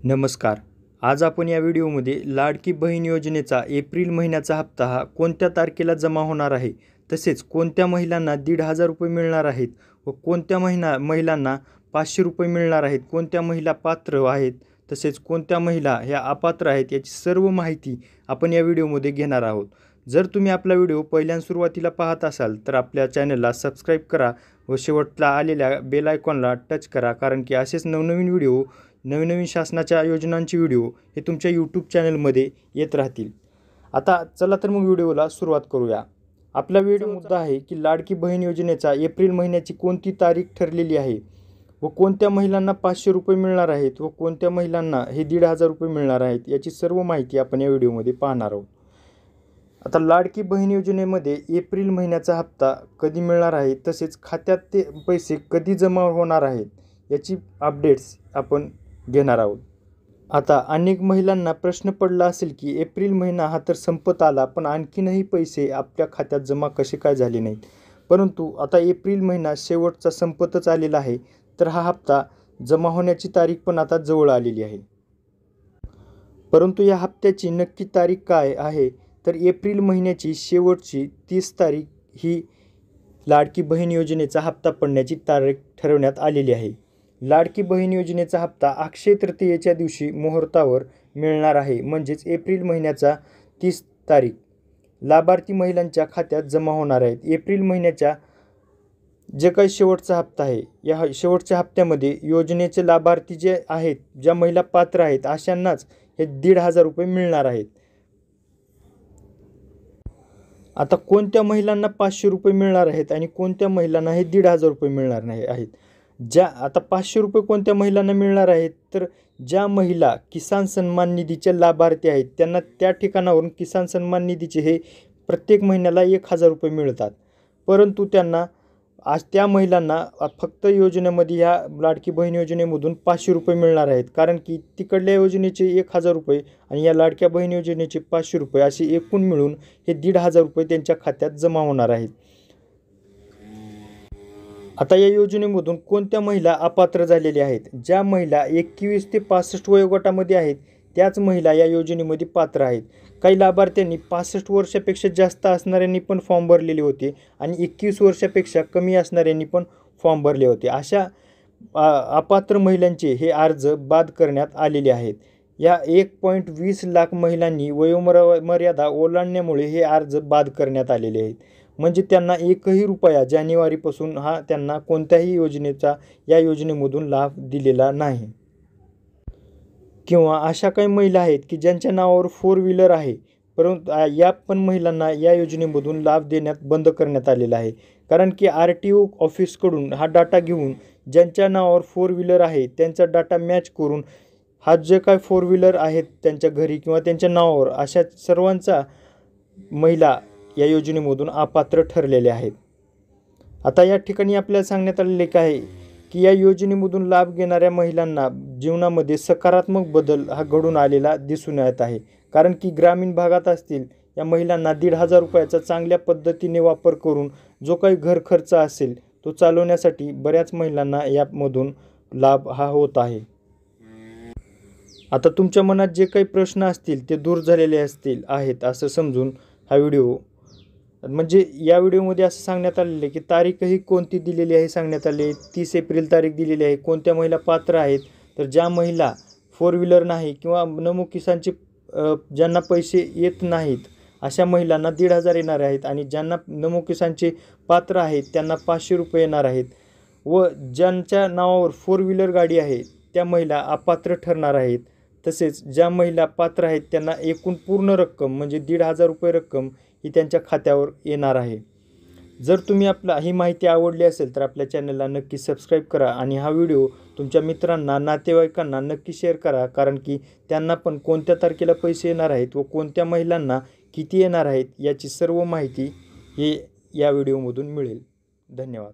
नमस्कार. आज आपण या व्हिडिओमध्ये लाडकी बहीण योजनेचा एप्रिल महिन्याचा हप्ता हा कोणत्या तारखेला जमा होणार आहे, तसेच कोणत्या महिलांना 1,500 रुपये मिळणार आहेत व कोणत्या महिलांना 500 रुपये मिळणार आहेत, कोणत्या महिला पात्र आहेत, तसेच कोणत्या महिला ह्या अपात्र आहेत, याची सर्व माहिती आपण या व्हिडिओमध्ये घेणार आहोत. जर तुम्ही आपला व्हिडिओ पहिल्यांदा सुरुवातीला पाहत असाल तर आपल्या चॅनलला सबस्क्राईब करा व शेवटला आलेल्या बेल आयकॉनला टच करा, कारण की असेच नवनवीन व्हिडिओ, नवीन शासनाच्या योजनांचे व्हिडिओ हे तुमच्या यूट्यूब चॅनलमध्ये येत राहतील. आता चला तर मग व्हिडिओला सुरुवात करूया. आपला व्हिडिओ मुद्दा आहे की लाडकी बहीण योजनेचा एप्रिल महिन्याची कोणती तारीख ठरलेली आहे व कोणत्या महिलांना 500 रुपये मिळणार आहेत व कोणत्या महिलांना हे 1,500 रुपये मिळणार आहेत, याची सर्व माहिती आपण या व्हिडिओमध्ये पाहणार आहोत. आता लाडकी बहीण योजनेमध्ये एप्रिल महिन्याचा हप्ता कधी मिळणार आहे, तसेच खात्यात ते पैसे कधी जमा होणार आहेत, याची अपडेट्स आपण घेणार आहोत. आता अनेक महिलांना प्रश्न पडला असेल की एप्रिल महिना हा तर संपत आला, पण आणखीनही पैसे आपल्या खात्यात जमा कसे काय झाले नाहीत. परंतु आता एप्रिल महिना शेवटचा संपतच आलेला आहे, तर हा हप्ता जमा होण्याची तारीख पण आता जवळ आलेली आहे. परंतु या हप्त्याची नक्की तारीख काय आहे, तर एप्रिल महिन्याची शेवटची 30 तारीख ही लाडकी बहीण योजनेचा हप्ता पडण्याची तारीख ठरवण्यात आलेली आहे. लाडकी बहीण योजनेचा हप्ता अक्षय तृतीयेच्या दिवशी मुहूर्तावर मिळणार आहे, म्हणजेच एप्रिल महिन्याचा 30 तारीख लाभार्थी महिलांच्या खात्यात जमा होणार आहेत. एप्रिल महिन्याच्या जे काही शेवटचा हप्ता आहे, या शेवटच्या हप्त्यामध्ये योजनेचे लाभार्थी जे आहेत, ज्या महिला पात्र आहेत, अशांनाच हे 1,500 रुपये मिळणार आहेत. आता कोणत्या महिलांना 500 रुपये मिळणार आहेत आणि कोणत्या महिलांना हे 1,500 रुपये मिळणार नाही आहेत. आता 500 रुपये कोणत्या महिलांना मिळणार आहेत, तर ज्या महिला किसान सन्मान निधीच्या लाभार्थी आहेत, त्यांना त्या ठिकाणावरून किसान सन्मान निधीचे हे प्रत्येक महिन्याला 1,000 रुपये मिळतात. परंतु त्यांना त्या महिलांना फक्त योजनेमध्ये ह्या लाडकी बहीण योजनेमधून 500 रुपये मिळणार आहेत, कारण की तिकडल्या योजनेचे 1,000 रुपये आणि या लाडक्या बहीण योजनेचे 500 रुपये असे एकूण मिळून हे 1,500 रुपये त्यांच्या खात्यात जमा होणार आहेत. आता या योजनेमधून कोणत्या महिला अपात्र झालेल्या आहेत, ज्या महिला 21 ते 65 वयोगटामध्ये आहेत, त्याच महिला या योजनेमध्ये पात्र आहेत. काही लाभार्थ्यांनी 65 वर्षापेक्षा जास्त असणाऱ्यांनी पण फॉर्म भरलेले होते आणि 21 वर्षापेक्षा कमी असणाऱ्यांनी पण फॉर्म भरले होते. अशा अपात्र महिलांचे हे अर्ज बाद करण्यात आलेले आहेत. या 1.20 लाख महिलांनी वयोमर्यादा ओलांडल्यामुळे हे अर्ज बाद करण्यात आलेले आहेत. म्हणजे त्यांना एकही रुपया जानेवारीपासून त्यांना कोणत्याही या योजनेमधून लाभ दिलेला नाही. किंवा अशा काही महिला आहेत की ज्यांच्या नावावर 4 व्हीलर आहे, परंतु या पण महिलांना या योजनेमधून लाभ देण्यात बंद करण्यात आलेला आहे. कारण की RTO ऑफिसकडून हा डाटा घेऊन ज्यांच्या नावावर 4 व्हीलर आहे त्यांचा डाटा मॅच करून जे काय 4 व्हीलर आहेत त्यांच्या घरी किंवा त्यांच्या नावावर, अशा सर्वांचा महिला या योजनेमधून अपात्र ठरलेल्या आहेत. आता या ठिकाणी आपल्याला सांगण्यात आलेले आहे की या योजनेमधून लाभ घेणाऱ्या महिलांना जीवनामध्ये सकारात्मक बदल हा घडून आलेला दिसून येत आहे. कारण की ग्रामीण भागात असतील या महिलांना 1,500 रुपयाचा चांगल्या पद्धतीने वापर करून जो काही घर खर्च असेल तो चालवण्यासाठी बऱ्याच महिलांना यामधून लाभ हा होत आहे. आता तुमच्या मनात जे काही प्रश्न असतील ते दूर झालेले आहेत असं समजून हा व्हिडिओ, म्हणजे या व्हिडिओमध्ये असं सांगण्यात आलेलं आहे की तारीखही कोणती दिलेली आहे सांगण्यात आले. 30 एप्रिल तारीख दिलेली आहे. कोणत्या महिला पात्र आहेत, तर ज्या महिला 4 व्हीलर नाही किंवा नमो किसानचे ज्यांना पैसे येत नाहीत अशा महिलांना 1,500 येणार आहेत आणि ज्यांना नमो किसानचे पात्र आहेत त्यांना 500 रुपये येणार आहेत. व ज्यांच्या नावावर 4 व्हीलर गाडी आहे त्या महिला अपात्र ठरणार आहेत. तसेच ज्या महिला पात्र आहेत त्यांना एकूण पूर्ण रक्कम म्हणजे 1,500 रुपये रक्कम ही त्यांच्या खात्यावर येणार आहे. जर तुम्ही ही माहिती आवडली असेल तर आपल्या चॅनलला नक्की सबस्क्राईब करा आणि हा व्हिडिओ तुमच्या मित्रांना, नातेवाईकांना नक्की शेअर करा, कारण की त्यांना पण कोणत्या तारखेला पैसे येणार आहेत व कोणत्या महिलांना किती येणार आहेत याची सर्व माहिती या व्हिडिओमधून मिळेल. धन्यवाद.